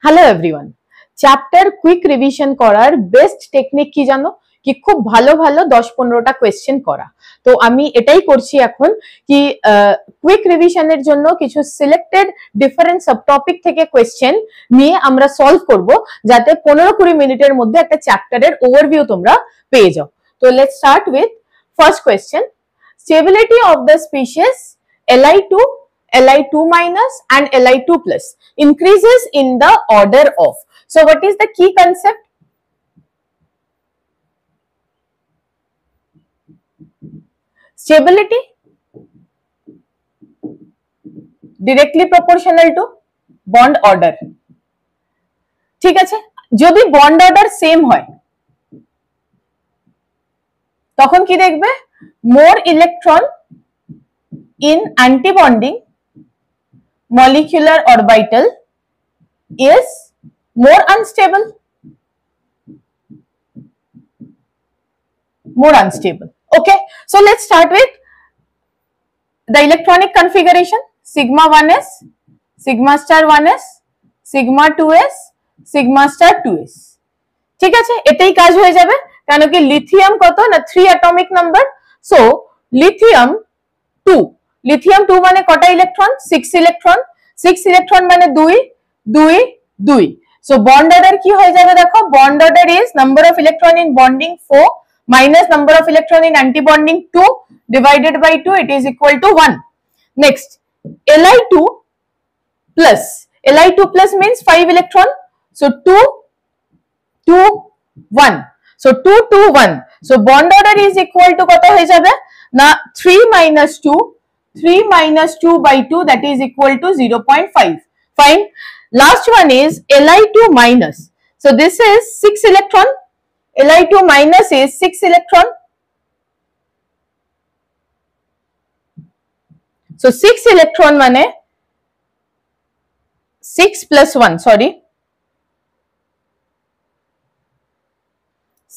Hello everyone, chapter quick revision করার best technique কি জানো? কি খুব ভালো ভালো 10-15টা কোয়েশ্চেন করা। তো আমি এটাই করছি এখন কি কুইক রিভিশনের জন্য কিছু সিলেক্টেড ডিফারেন্ট সাব টপিক থেকে কোয়েশ্চেন নিয়ে আমরা সলভ করব, যাতে 15-20 মিনিটের মধ্যে একটা চ্যাপ্টারের ওভারভিউ তোমরা পেয়ে যাও। তো let's start with first question. Stability of the species Li2, Li2 minus and Li2 plus increases in the order of. So what is the key concept? Stability directly proportional to bond order. ঠিক আছে, যদি bond order same হয় তখন কি দেখবে? মোর electron in antibonding molecular orbital is more unstable. Okay, so let's start with the electronic configuration. Sigma 1s, sigma star 1s, sigma 2s, sigma star 2s. ঠিক আছে, এটাই কাজ হয়ে যাবে। কেন কি লিথিয়াম কত না 3 atomic number, so lithium 2, lithium 2 মানে কটা ইলেকট্রন? 6 ইলেকট্রন, 6 ইলেকট্রন মানে 2 2 2। সো বন্ড অর্ডার কি হয়ে যাবে দেখো? Bond order is number of electron in bonding 4 minus number of electron in antibonding 2 divided by 2, it is equal to 1. Next, Li2 plus, Li2 plus means 5 electron, so 2 2 1, so 2 2 1, so bond order is equal to কত হয়ে যাবে না 3 minus 2, 3 minus 2 by 2, that is equal to 0.5. Fine. Last one is Li2 minus, so this is 6 electron, Li2 minus is 6 electron, so 6 electron মানে 6 plus 1, sorry,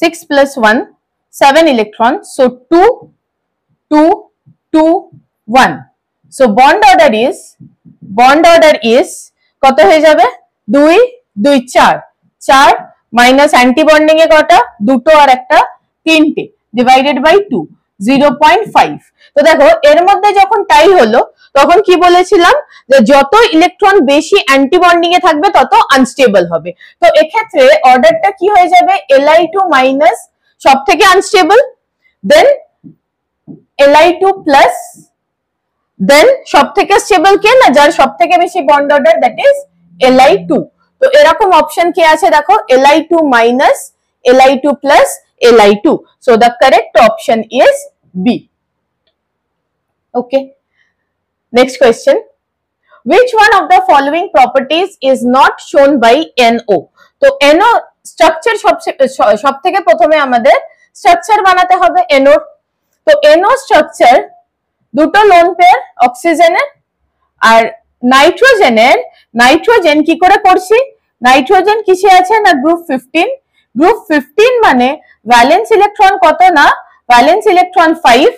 6 plus 1, 7 electrons, so 2 2 2 1, so bond order is কত হয়ে যাবে? 2 2 4 4 minus antibonding এ কটা? দুটো আর একটা তিনটে, divided by 2, 0.5। তো দেখো এর মধ্যে যখন টাই হলো তখন কি বলেছিলাম যে যত ইলেকট্রন বেশি অ্যান্টিবন্ডিং এ থাকবে তত আনস্টেবল হবে। তো এক্ষেত্রে অর্ডারটা কি হয়ে যাবে? Li2 মাইনাস সব থেকে আনস্টেবল, দেন Li2 প্লাস, দেন সব থেকে স্টেবল কে না? যার সব থেকে বেশি bond order, that is Li2। তো এরকম অপশন কি আছে দেখো? Li2 minus, Li2 plus, Li2, so the correct option is B. Okay, next question. Which one of the following properties is not shown by NO? তো NO structure সব থেকে প্রথমে আমাদের স্ট্রাকচার বানাতে হবে NO। তো NO স্ট্রাকচার দুটো lone pair অক্সিজেনের আর নাইট্রোজেনের। নাইট্রোজেন কি করে করছি? নাইট্রোজেন কিসে আছে না গ্রুপ 15, গ্রুপ 15 মানে ভ্যালেন্স ইলেকট্রন কত না? ভ্যালেন্স ইলেকট্রন 5,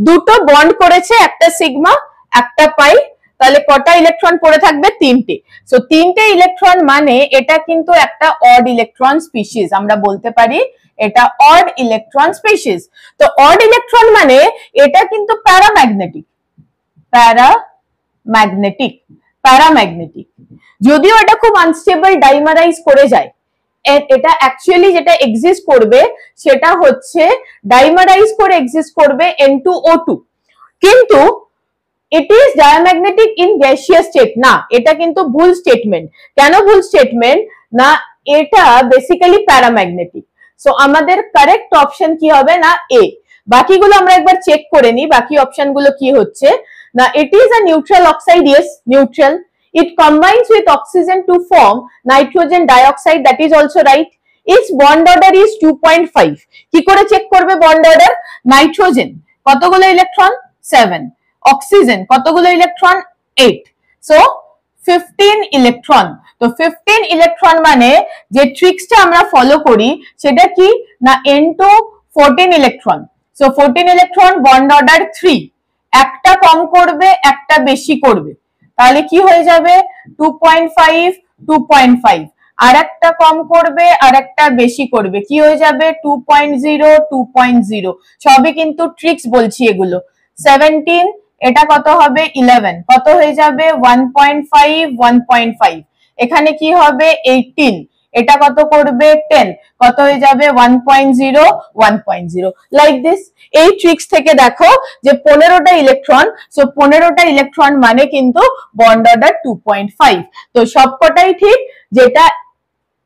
দুটো বন্ড করেছে, একটা সিগমা একটা পাই, তাহলে কটা ইলেকট্রন পড়ে থাকবে? তিনটে। সো তিনটে ইলেকট্রন মানে এটা কিন্তু একটা অড ইলেকট্রন স্পিসিস, আমরা বলতে পারি এটা অড ইলেকট্রন স্পিসিস। তো অড ইলেকট্রন মানে এটা কিন্তু প্যারাম্যাগনেটিক, প্যারাম্যাগনেটিক, যদিও এটা খুব আনস্টেবল ডাইমারাইজ করে যায়। এটা অ্যাকচুয়ালি যেটা এক্সিস্ট করবে সেটা হচ্ছে ডাইমারাইজ করে এক্সিস্ট করবে N2O2, কিন্তু it is diamagnetic in gaseous state না। এটা কিন্তু ভুল স্টেটমেন্ট। কেন ভুল স্টেটমেন্ট না? এটা বেসিক্যালি প্যারাম্যাগনেটিক। সো আমাদের কারেক্ট অপশন কি হবে না? এ। বাকিগুলো আমরা একবার চেক করে নিই, বাকি অপশনগুলো কি হচ্ছে না। It is a neutral oxide, yes neutral. It combines with oxygen to form nitrogen dioxide, that is also right. Its bond order is 2.5. কি করে চেক করবে বন্ড অর্ডার? নাইট্রোজেন কতগুলো ইলেকট্রন? 7, অক্সিজেন কতগুলো ইলেকট্রন? 8, so 15 electron. তো 15 electron মানে যে ট্রিক্সটা আমরা follow করি সেটা কি না N2 14 electron, so 14 electron bond order 3, একটা কম করবে একটা বেশি করবে, তাহলে কি হয়ে যাবে 2.5 2.5, আর একটা কম করবে আর একটা বেশি করবে, কি হয়ে যাবে 2.0 2.0, সবই কিন্তু ট্রিক্স বলছি এগুলো। 17, এটা কত হবে 11, কত হয়ে যাবে 1.5 1.5, এখানে কি হবে 18, এটা কত করবে 10, কত হয়ে যাবে 1.0 1.0, লাইক দিস। এই ট্রিক্স থেকে দেখো যে 15টা ইলেকট্রন, সো 15টা ইলেকট্রন মানে কিন্তু বন্ড অর্ডার 2.5। তো সবকটাই ঠিক, যেটা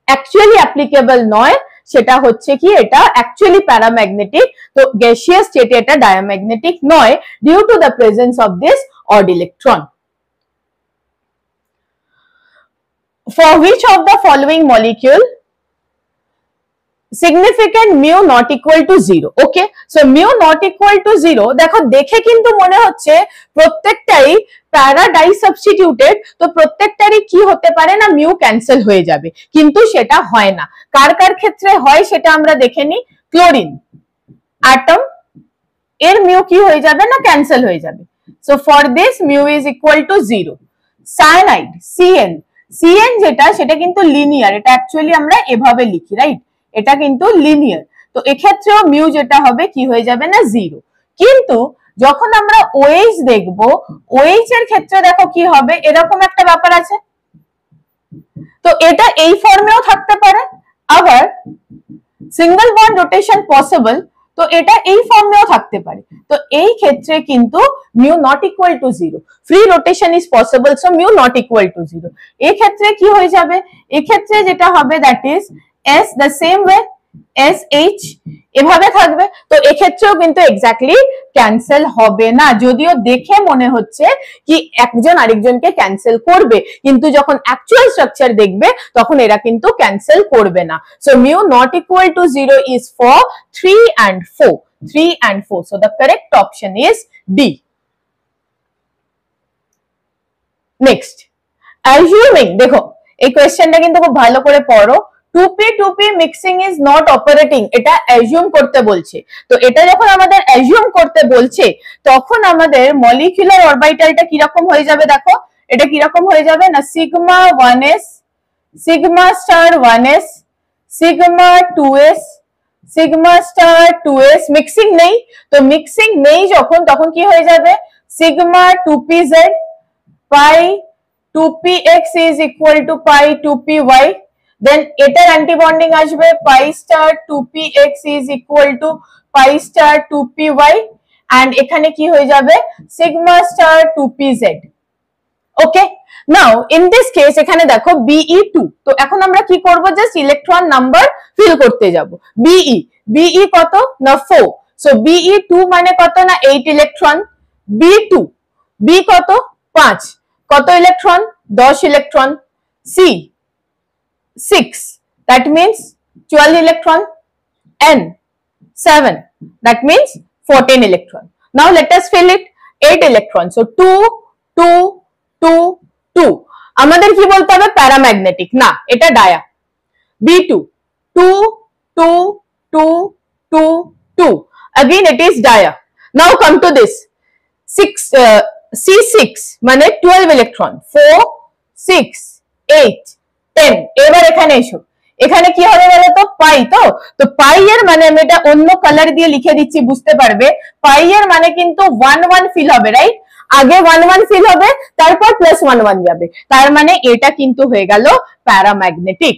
অ্যাকচুয়ালি অ্যাপ্লিকেবল নয় সেটা হচ্ছে কি এটা অ্যাকচুয়ালি প্যারাম্যাগনেটিক, তো গ্যাসিয়াস স্টেটে এটা ডায়াম্যাগনেটিক নয় due to the presence of this odd electron. For which of the following molecule significant mu not equal to 0? Okay, so mu not equal to 0, দেখো দেখে কিন্তু মনে হচ্ছে প্রত্যেকটাই প্যারা ডাই সাবস্টিটিউটেড, তো প্রত্যেকটারই কি হতে পারে না মিউ ক্যান্সেল হয়ে যাবে, কিন্তু সেটা হয় না। কার কার ক্ষেত্রে হয় সেটা আমরা দেখে নিই। ক্লোরিন অ্যাটম, এর মিউ কি হয়ে যাবে না ক্যান্সেল হয়ে যাবে, so for this mu is equal to 0। Cyanide CN যেটা সেটা কিন্তু লিনিয়ার, এটা অ্যাকচুয়ালি আমরা এভাবে লিখি, রাইট, এটা কিন্তু লিনিয়ার, তো এক্ষেত্রেও মিউ যেটা হবে কি হয়ে যাবে না 0। কিন্তু যখন আমরা OH দেখব, OH এর ক্ষেত্রে দেখো কি হবে, এরকম একটা ব্যাপার আছে, তো এটা এই ফর্মেও থাকতে পারে, আবার সিঙ্গেল বন্ড রোটেশন পসিবল, তো এটা এই ফর্মেও থাকতে পারে, তো এই ক্ষেত্রে কিন্তু mu not equal to 0, free rotation is possible, so mu not equal to 0। এই ক্ষেত্রে কি হয়ে যাবে, এই ক্ষেত্রে যেটা হবে that is S the same way, SH এভাবে থাকবে, তো এক্ষেত্রেও কিন্তু এক্স্যাক্টলি ক্যান্সেল হবে না, যদিও দেখে মনে হচ্ছে কি একজন আরেকজনকে ক্যান্সেল করবে, কিন্তু যখন অ্যাকচুয়াল স্ট্রাকচার দেখবে তখন এরা কিন্তু ক্যান্সেল করবে না। So mu not equal to 0 is for 3 and 4, 3 and 4, so the correct option is D. Next, assuming, দেখো এই কোয়েশ্চেনটা কিন্তু খুব ভালো করে পড়ো, 2p mixing is not operating, এটা অ্যাজিউম করতে বলছে, তো এটা যখন আমাদের অ্যাজিউম করতে বলছে তখন আমাদের মলিকিউলার অরবিটালটা কি রকম হয়ে যাবে, দেখো এটা কি রকম হয়ে যাবে না sigma 1s, sigma star 1s, sigma 2s, sigma star 2s, mixing নেই, তো মিক্সিং নেই যখন তখন কি হয়ে যাবে sigma 2pz, pi 2px is equal to pi 2py, then এটার অ্যান্টিবন্ডিং আসবে pi star 2px is equal to pi star 2py, and এখানে কি হয়ে যাবে sigma star 2pz। Okay, now in this case এখানে দেখো Be2, তো এখন আমরা কি করব, জাস্ট ইলেকট্রন নাম্বার ফিল করতে যাব। Be কত না 4, সো Be2 মানে কত না 8 ইলেকট্রন, B2, B কত 5, কত electron 10 electron, C 6, that means 12 electron, N 7, that means 14 electron. Now let us fill it, 8 electrons, so 2 2 2 2, আমাদের কি বলতে হবে প্যারাম্যাগনেটিক না, এটা dia. B2 2 2 2 2 2, again it is dia। Now come to this 6 C6 মানে 12 electron, 4 6 8 10, এবার এখানে এসো, এখানে কি হবে বলো তো পাই, তো পাই এর মানে আমি এটা অন্য কালার দিয়ে লিখে দিচ্ছি বুঝতে পারবে, পাই এর মানে কিন্তু 1 1 ফিল হবে, রাইট, আগে 1 1 ফিল হবে তারপর প্লাস 1 1 যাবে, তার মানে এটা কিন্তু হয়ে গেল paramagnetic.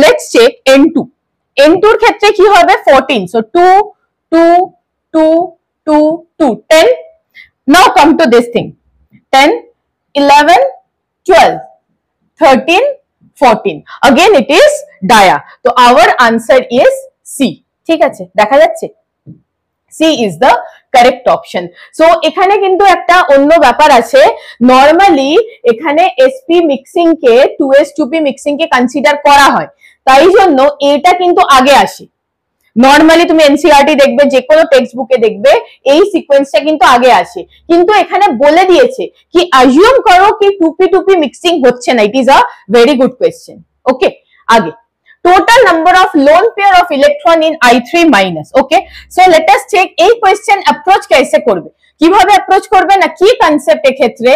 Let's check N2, N2 এর ক্ষেত্রে কি হবে 14, so 2 2 2 2 2 10। Now come to this thing, 10 11 12 13 14, again it is dia, so our answer is C। ঠিক আছে, দেখা যাচ্ছে C is the correct option। so এখানে কিন্তু একটা অন্য ব্যাপার আছে, নরমালি এখানে sp মিক্সিং কে 2s2p মিক্সিং কে কনসিডার করা হয়, তাই জন্য এটা কিন্তু আগে আসে। নরমালি তুমি এনসিইআরটি দেখবে, যে কোনো টেক্সট বুকে দেখবে এই সিকোয়েন্সটা কিন্তু আগে আসে, কিন্তু এখানে বলে দিয়েছে কি অ্যাজিউম করো কি 2p2p মিক্সিং হচ্ছে না, it is a very good question. Okay, আগে total number of lone pair of electron in I3 minus। okay, so let us check এই question approach कैसे করবে, কিভাবে approach করবে না, কি কনসেপ্ট এক্ষেত্রে,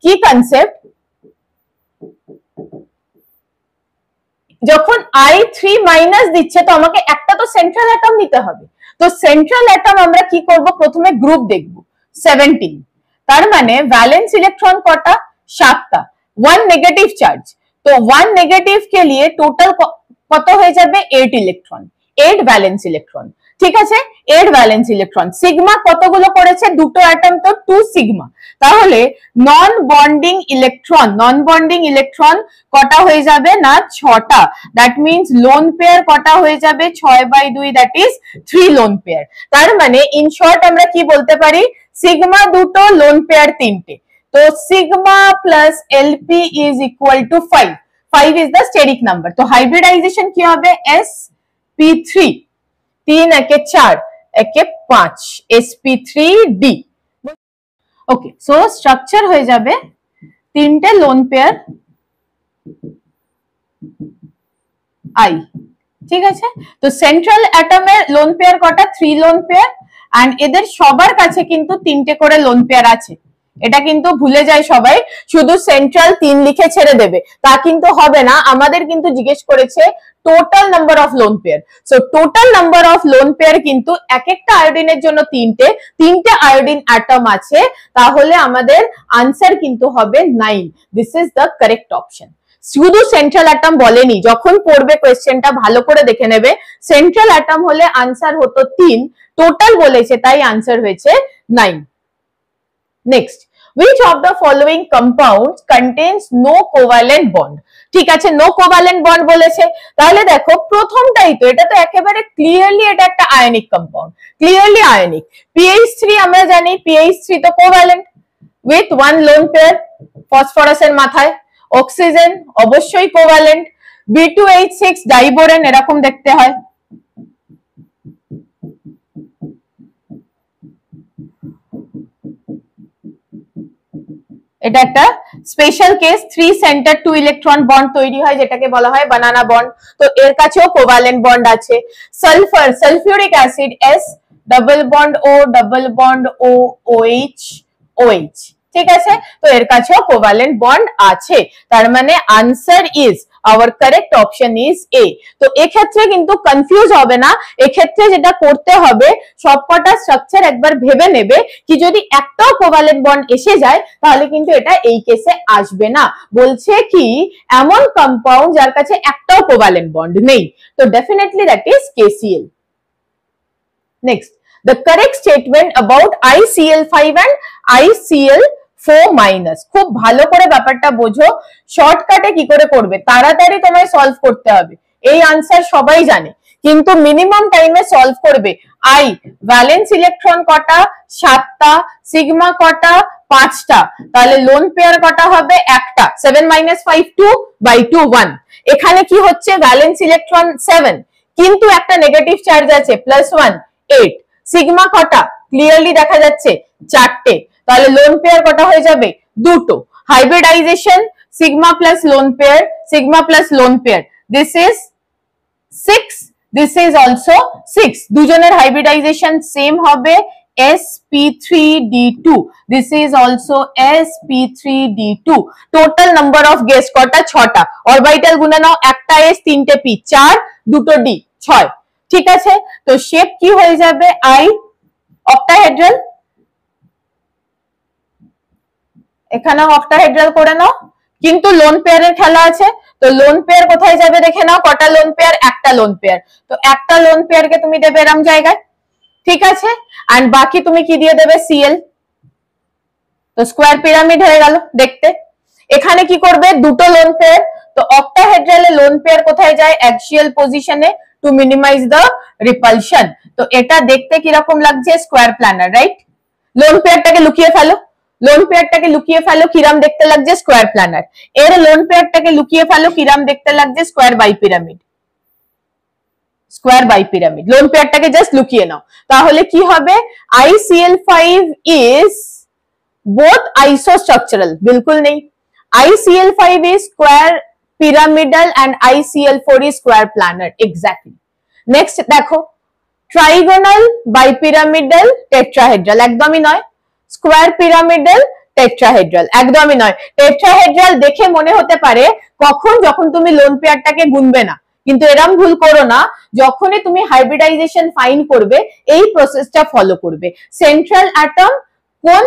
কি কনসেপ্ট যখন I3 মাইনাস দিচ্ছে তো আমাকে একটা তো সেন্ট্রাল অ্যাটম নিতে হবে। তো সেন্ট্রাল অ্যাটম আমরা কি করব, প্রথমে গ্রুপ দেখব 17, তার মানে ভ্যালেন্স ইলেকট্রন কটা, 7টা, 1 নেগেটিভ চার্জ, তো 1 নেগেটিভ কে लिए টোটাল কত হয়ে যাবে 8 ইলেকট্রন, 8 ভ্যালেন্স ইলেকট্রন। ঠিক আছে, 8 ভ্যালেন্স ইলেকট্রন। সিগমা কতগুলো করেছে, দুটো অ্যাটম, তো 2 সিগমা। তাহলে নন বন্ডিং ইলেকট্রন কটা হয়ে যাবে না 6টা। দ্যাট মিন্স লোন পেয়ার কটা হয়ে যাবে 6/2, দ্যাট ইজ 3 লোন পেয়ার। তার মানে ইন শর্ট আমরা কি বলতে পারি, সিগমা দুটো, লোন পেয়ার 3টে। তো sigma plus LP is equal to 5। 5 is the steric number. তো হাইব্রিডাইজেশন কি হবে, sp3, 3 একে 4 একে 5, sp3d। ওকে, সো স্ট্রাকচার হয়ে যাবে 3টে লোন পেয়ার I। ঠিক আছে, তো সেন্ট্রাল অ্যাটমের লোন পেয়ার কটা, 3 লোন পেয়ার, এন্ড এদের সবার কাছে কিন্তু 3টে করে লোন পেয়ার আছে। এটা কিন্তু ভুলে যায় সবাই, শুধু সেন্ট্রাল 3 লিখে ছেড়ে দেবে, তা কিন্তু হবে না। আমাদের কিন্তু জিজ্ঞেস করেছে total number of lone pair. So total number of lone pair কিন্তু এক একটা আয়োডিনের জন্য 3টে আয়োডিন অ্যাটম আছে, তাহলে আমাদের আনসার কিন্তু হবে 9। This is the correct option. শুধু সেন্ট্রাল অ্যাটম বলেনি, যখন পড়বে কোয়েশ্চেনটা ভালো করে দেখে নেবে, সেন্ট্রাল অ্যাটম হলে আনসার হতো 3, টোটাল বলেছে তাই আনসার হয়েছে 9। Next, which of the following compounds contains no covalent bond? ঠিক আছে, নো কোভালেন্ট বন্ড বলেছে, তাহলে দেখো প্রথমটাই তো, এটা তো একেবারে ক্লিয়ারলি এটা একটা ionic compound, clearly ionic. PH3 আমরা জানি, PH3 তো কোভালেন্ট উইথ 1 লোন পেয়ার ফসফরাসের মাথায়। অক্সিজেন অবশ্যই কোভালেন্ট, B2H6 ডাইবোরেন এরকম দেখতে হয়। এটা একটা special case, 3 centre 2 electron bond তৈরি হয়, যেটাকে বলা হয় বানানা বন্ড। তো এর কাছেও কোভালেন্ট বন্ড আছে। Sulphur, sulphuric acid, S double bond O double bond O OH OH। ঠিক আছে, তো এর কাছেও কোভালেন্ট বন্ড আছে, তার মানে answer is, hour correct option is A। তো এক্ষেত্রে কিন্তু কনফিউজ হবে না, এক্ষেত্রে যেটা করতে হবে সবকটা স্ট্রাকচার একবার ভেবে নেবে, কি যদি একটাও কোভালেন্ট বন্ড এসে যায় তাহলে কিন্তু এটা এই কেসে আসবে না। বলছে কি এমন কম্পাউন্ড যার কাছে একটাও কোভালেন্ট বন্ড নেই, তো definitely that is KCl। Next, the correct statement about ICl5 and ICl4-। খুব ভালো করে ব্যাপারটা বোঝো, শর্টকাটে কি করে করবে, তাড়াতাড়ি তোমায় সলভ করতে হবে। এই আনসার সবাই জানে, কিন্তু মিনিমাম টাইমে সলভ করবে। I ভ্যালেন্স ইলেকট্রন কটা, 7টা, সিগমা কটা, 5টা, তাহলে লোন পেয়ার কটা হবে, একটা। 7 - 5 2/2 1। এখানে কি হচ্ছে, ভ্যালেন্স ইলেকট্রন 7, কিন্তু একটা নেগেটিভ চার্জ আছে, +1 8। সিগমা কটা, ক্লিয়ারলি দেখা যাচ্ছে 4টে, তাহলে লোন পেয়ার কটা হয়ে যাবে, দুটো। Hybridization sigma plus lone pair, sigma plus lone pair, this is 6, this is also 6। দুজনের হাইব্রিডাইজেশন সেম হবে, sp3d2, this is also sp3d2। Total number of guess কটা, 6টা। অরবিটাল গুণে নাও, একটা s 3টে p, 4 দুটো d, 6। ঠিক আছে, তো শেপ কি হয়ে যাবে, I অক্টাহেড্রাল, এখানেও অক্টাহেড্রাল করে নাও, কিন্তু লোন পেয়ারের খেলা আছে। তো লোন পেয়ার কোথায় যাবে দেখে নাও, কটা লোন পেয়ার, একটা লোন পেয়ার, তো একটা লোন পেয়ারকে তুমি দেবে এরম জায়গায়। ঠিক আছে, এন্ড বাকি তুমি কি দিয়ে দেবে, Cl। তো স্কোয়ার পিরামিড হয়ে গেল দেখতে। এখানে কি করবে, দুটো লোন পেয়ার, তো অক্টাহেড্রালে লোন পেয়ার কোথায় যায়, অ্যাক্সিয়াল পজিশনে, টু মিনিমাইজ দ্য রিপালশন। তো এটা দেখতে কিরকম লাগছে, স্কোয়ার প্ল্যানার, রাইট। লোন পেয়ারটাকে লুকিয়ে ফেলো, লোন পেয়ারটাকে লুকিয়ে ফেলো, কিরাম দেখতে লাগছে, স্কোয়ার প্ল্যানার। এর লোন পেয়ারটাকে লুকিয়ে ফেলো, কিরাম দেখতে লাগছে, square bipyramid, square bipyramid. Lone পেয়ারটাকে জাস্ট লুকিয়ে নাও, তাহলে কি হবে, ICl5 ইজ বোথ আইসোস্ট্রাকচারাল, বিলকুল নেই। ICl5 is square pyramidal and ICl4 is square planar, exactly. Next দেখো, ট্রাইগোনাল, বাইপিরামিডাল, টেট্রাহেড্রাল, একদমই নয়। স্কোয়ার পিরামিডাল, টেট্রাহেড্রাল একদমই নয়। টেট্রাহেড্রাল দেখে মনে হতে পারে কখন, যখন তুমি লোন পেয়ারটাকে গুনবে না, কিন্তু এরম ভুল করো না। যখনই তুমি হাইব্রিডাইজেশন ফাইন্ড করবে এই প্রসেসটা ফলো করবে। সেন্ট্রাল অ্যাটম কোন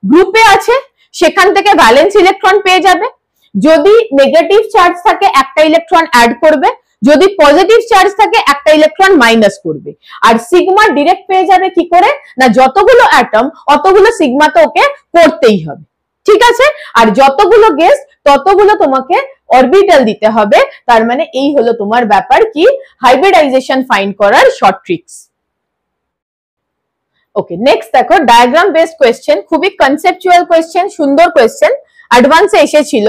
গ্রুপে আছে সেখান থেকে ভ্যালেন্স ইলেকট্রন পেয়ে যাবে। যদি নেগেটিভ চার্জ থাকে একটা ইলেকট্রন অ্যাড করবে, যদি পজিটিভ চার্জ থাকে একটা ইলেকট্রন মাইনাস করবে। আর সিগমা ডিরেক্ট পেয়ে যাবে কি করে না, যতগুলো অ্যাটম অতগুলো সিগমা তো ওকে করতেই হবে, ঠিক আছে। আর যতগুলো গেস ততগুলো তোমাকে অরবিটাল দিতে হবে। তার মানে এই হলো তোমার ব্যাপার কি হাইব্রিডাইজেশন ফাইন্ড করার শর্ট ট্রিক্স। ওকে, নেক্সট দেখো ডায়াগ্রাম বেসড কোয়েশ্চেন, খুবই কনসেপচুয়াল কোয়েশ্চেন, সুন্দর কোয়েশ্চেন, অ্যাডভান্সে এসেছিল।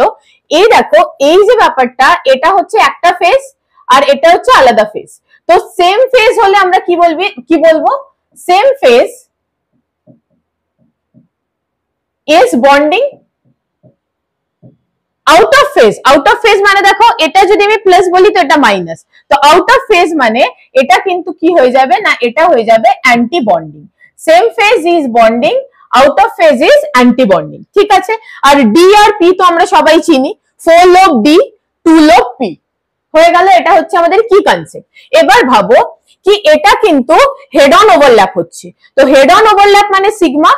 এই দেখো এই যে ব্যাপারটা, এটা হচ্ছে একটা ফেজ আর এটা হচ্ছে আলাদা ফেজ। তো সেম ফেজ হলে আমরা কি বলবো same phase is bonding out of phase. Out of phase মানে দেখো এটা যদি আমি প্লাস বলি তো এটা মাইনাস, তো আউট অফ ফেজ মানে এটা কিন্তু কি হয়ে যাবে না, এটা হয়ে যাবে anti bonding. Same phase is bonding, out of phase is anti bonding, ঠিক আছে। আর ডি আর পি তো আমরা সবাই চিনি, 4 লোব ডি 2 লোব পি হয়ে গেল। এটা হচ্ছে আমাদের কি কনসেপ্ট। এবার ভাবো কি এটা কিন্তু হেড অন ওভারল্যাপ হচ্ছে, তো হেড অন ওভারল্যাপ মানে সিগমা,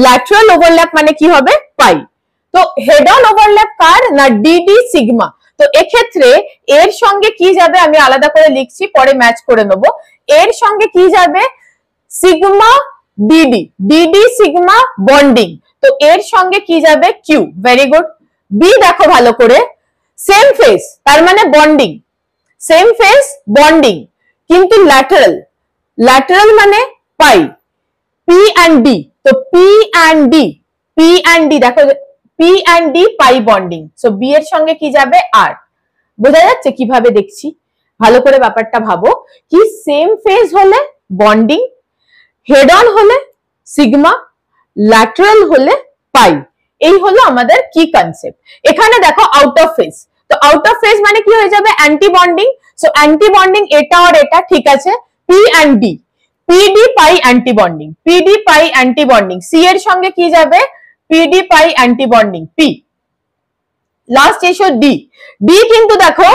ল্যাটারাল ওভারল্যাপ মানে কি হবে পাই। তো হেড অন ওভারল্যাপ কার না ডিডি সিগমা। তো এক্ষেত্রে এর সঙ্গে কি যাবে আমি আলাদা করে লিখছি, পরে ম্যাচ করে নেব। এর সঙ্গে কি যাবে sigma DD, DD sigma bonding, তো এর সঙ্গে কি যাবে কিউ। Very good. বি দেখো ভালো করে, সেম ফেজ তার মানে বন্ডিং, সেম ফেজ বন্ডিং কিন্তু ল্যাটারাল, ল্যাটারাল মানে পাই। পি অ্যান্ড ডি, তো p and d, p and d দেখো p and d pi bonding, so B এর সঙ্গে কি যাবে আর। বোঝা যাচ্ছে কিভাবে দেখছি, ভালো করে ব্যাপারটা ভাবো কি সেম ফেজ হলে বন্ডিং, হেড অন হলে সিগমা, ল্যাটারাল হলে পাই। এই হলো আমাদের কি কনসেপ্ট। এখানে দেখো আউট অফ ফেজ, তো আউট অফ ফেজ মানে কি হয়ে যাবে anti bonding, so anti bonding এটা আর এটা, ঠিক আছে। P and D, PD pi anti bonding, PD pi anti bonding, C এর সঙ্গে কি যাবে PD pi anti bonding P. Last এসো ডি, ডি কিন্তু দেখো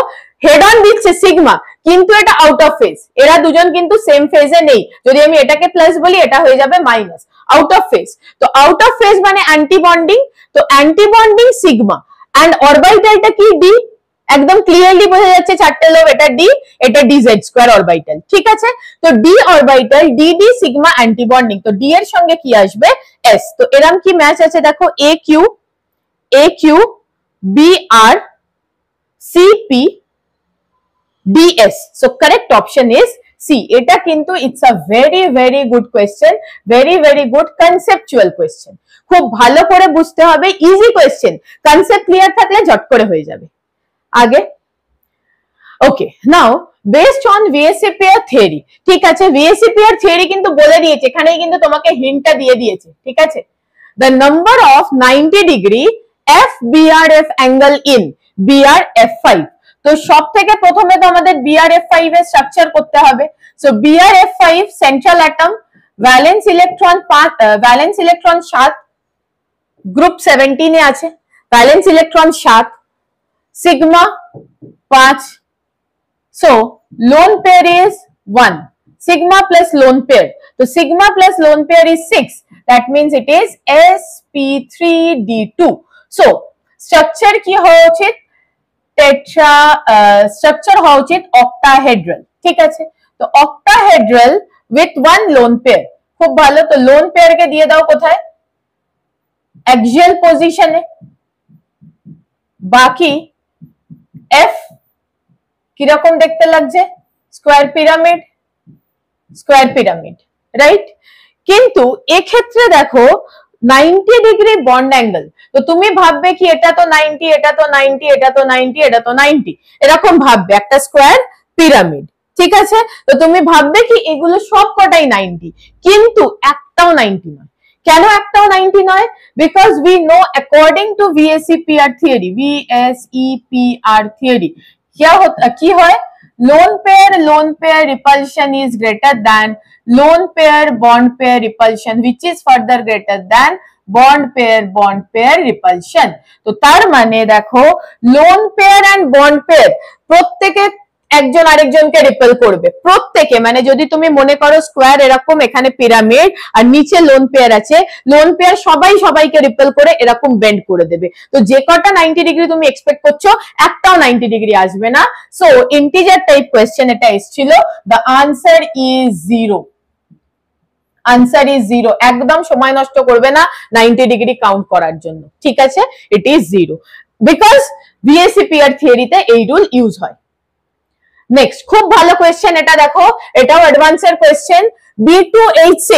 হেড অন দিচ্ছে সিগমা কিন্তু এটা আউট অফ ফেজ, এরা দুজন কিন্তু সেম ফেজে নেই। যদি আমি এটাকে প্লাস বলি এটা হয়ে যাবে মাইনাস, আউট অফ ফেজ। তো আউট অফ ফেজ মানে অ্যান্টি বন্ডিং, তো অ্যান্টি বন্ডিং সিগমা এন্ড অরবিটালটা কি ডি, একদম ক্লিয়ারলি বোঝা যাচ্ছে চারটে লোব, এটা ডি, এটা ডি জেড স্কয়ার অরবিটাল, ঠিক আছে। তো D orbital D D sigma anti bonding, তো ডি এর সঙ্গে কি আসবে এস। তো এরকম কি ম্যাচ আছে দেখো A Q B R C P DS. So correct option is C. এটা কিন্তু it's a very very good question, very very good conceptual question. খুব ভালো করে বুঝতে হবে, easy question, concept clear থাকলে ঝট করে হয়ে যাবে। আগে ওকে, নাও based on VSE pair theory, ঠিক আছে। VSE pair theory কিন্তু বলে দিয়েছে, এখানেই কিন্তু তোমাকে হিন্টটা দিয়ে দিয়েছে, ঠিক আছে। The number of 90 degree FBRF angle in BRF5, তো সব থেকে প্রথমে তো আমাদের BRF5 এর স্ট্রাকচার করতে হবে। So BRF5 central atom, valence electron 7, group 17 এ আছে, valence electron 7, sigma 5, so lone pair is 1, sigma plus lone pair, so sigma plus lone pair is 6, that means it is sp3d2. so structure কি হওয়া উচিত tetra, structure হওয়া উচিত octahedral, ঠিক আছে। তো octahedral with 1 lone pair, খুব ভালো। তো লোন পেয়ার কে দিয়ে দাও কোথায় অ্যাক্সিয়াল পজিশনে, বাকি এফ কিরকম দেখতে লাগছে স্কয়ার পিরামিড, রাইট। কিন্তু এক্ষেত্রে দেখো 90 ডিগ্রি বন্ড অ্যাঙ্গেল, তো তুমি ভাববে কি এটা তো 90, এটা তো 90, এটা তো 90, এটা তো 90, এরকম ভাববে একটা স্কয়ার পিরামিড, ঠিক আছে। তো তুমি ভাববে কি এগুলো সব কটাই 90, কিন্তু একটাও 90 নয়। কেন একটাও 90 নয়? Because we know according to VSEPR theory, VSEPR theory কি হয় lone pair repulsion is greater than lone pair bond pair repulsion, which is further greater than bond pair repulsion. তো তার মানে দেখো lone pair and bond pair প্রত্যেকে একজন আরেকজনকে repel করবে, প্রত্যেকে। মানে যদি তুমি মনে করো স্কোয়ার এরকম এখানে পিরামিড আর নিচে লোন পেয়ার আছে, লোন পেয়ার সবাই সবাইকে রিপেল করে এরকম বেন্ড করে দেবে। তো যে কটা 90 ডিগ্রি তুমি এক্সপেক্ট করছো একটাও 90 ডিগ্রি আসবে না। সো ইন্টিজার টাইপ কোয়েশ্চেন এটা এসেছিল। The answer is 0। Answer is 0। একদম সময় নষ্ট করবে না 90 ডিগ্রি কাউন্ট করার জন্য, ঠিক আছে? ইট ইজ 0 বিকজ ভিএসিপিআর থিওরিতে এই রুল ইউজ হয়। নেক্সট খুব ভালো কোয়েশ্চেন এটা, দেখো এটাও অ্যাডভান্সের কোয়েশ্চেন। B2H6।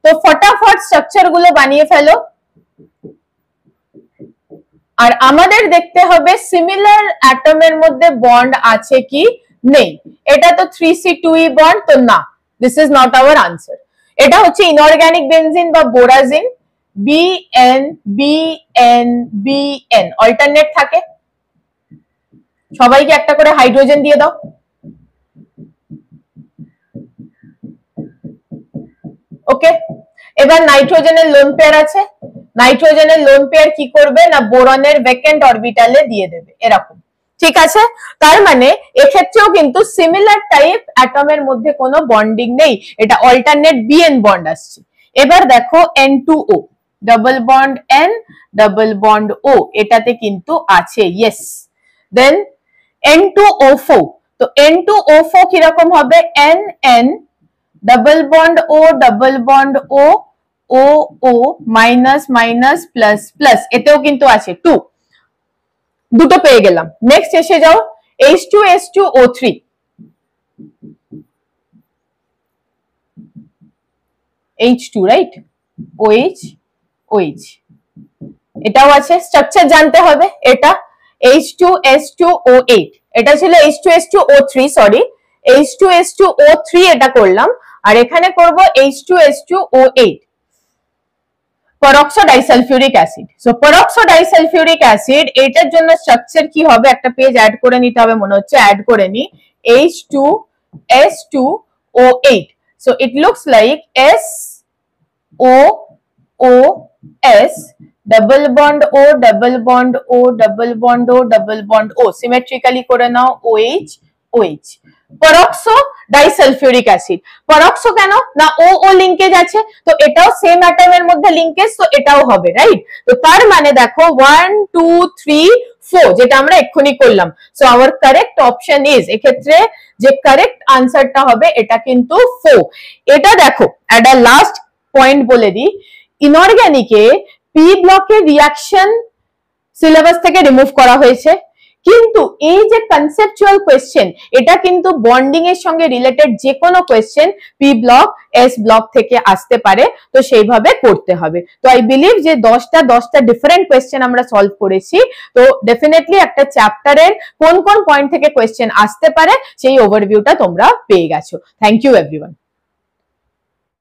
তো ফটাফট স্ট্রাকচার গুলো বানিয়ে ফেলো। আর আমাদের দেখতে হবে সিমিলার অ্যাটমের মধ্যে বন্ড আছে কি নেই। এটা তো 3C2E বন্ড, তো না, this is not our answer. এটা হচ্ছে ইনঅর্গানিক বেনজিন বা বোরাজিন। BN BN BN অল্টারনেট থাকে। সবাইকে একটা করে হাইড্রোজেন দিয়ে দাও। ওকে, এবার নাইট্রোজেনের লোন পেয়ার আছে। নাইট্রোজেনের লোন পেয়ার কি করবে না বোরনের ভ্যাকেন্ট অরবিটালে দিয়ে দেবে এরকম, ঠিক আছে? তার মানে এক্ষেত্রেও কিন্তু সিমিলার টাইপ অ্যাটমের মধ্যে কোনো বন্ডিং নেই, এটা অল্টারনেট BN বন্ড আসছে। এবার দেখো N2O double bond N double bond O এটাতে কিন্তু আছে, ইয়েস। দেন N2O4। তো N2O4 কিরকম হবে? NN double bond O double bond O O O minus minus plus plus, এতেও কিন্তু আছে 2। দুটো পেয়ে গেলাম। নেক্সট এসে যাও H2S2O3। H2 right, OH OH এটাও আছে। স্ট্রাকচার জানতে হবে। এটা H2S2O8, এটা ছিল H2S2O3, সরি H2S2O3 এটা করলাম, আর এখানে করব H2S2O8 peroxodisulfuric acid। So peroxodisulfuric acid এটার জন্য স্ট্রাকচার কি হবে? একটা পেজ অ্যাড করে নিতে হবে মনে হচ্ছে, অ্যাড করে নি। H2S2O8। So it looks like SOOS double bond O double bond O double bond O double bond O, symmetrically করে নাও OH OH। পেরক্সো ডাইসালফিউরিক অ্যাসিড। পেরক্সো কেন না ও লিংকেজ আছে, তো এটাও সেম অ্যাটমের মধ্যে লিংকেজ, তো এটাও হবে, রাইট? তো তার মানে দেখো 1 2 3 4 যেটা আমরা এক্ষুনি করলাম। So our correct option is, এক্ষেত্রে যে কারেক্ট আনসারটা হবে এটা কিন্তু 4। এটা দেখো একটা লাস্ট পয়েন্ট বলে দিই, ইনঅর্গানিকে পি ব্লকের রিঅ্যাকশন সিলেবাস থেকে রিমুভ করা হয়েছে, কিন্তু এই যে কনসেপচুয়াল কোয়েশ্চেন এটা কিন্তু বন্ডিং এর সঙ্গে রিলেটেড যে কোনো question P block S block থেকে আসতে পারে, তো সেইভাবে করতে হবে। তো আই বিলিভ যে 10টা ডিফারেন্ট কোয়েশ্চেন আমরা সলভ করেছি, তো ডেফিনেটলি একটা চ্যাপ্টারের কোন কোন পয়েন্ট থেকে কোয়েশ্চেন আসতে পারে সেই ওভারভিউটা তোমরা পেয়ে গেছো। Thank you everyone.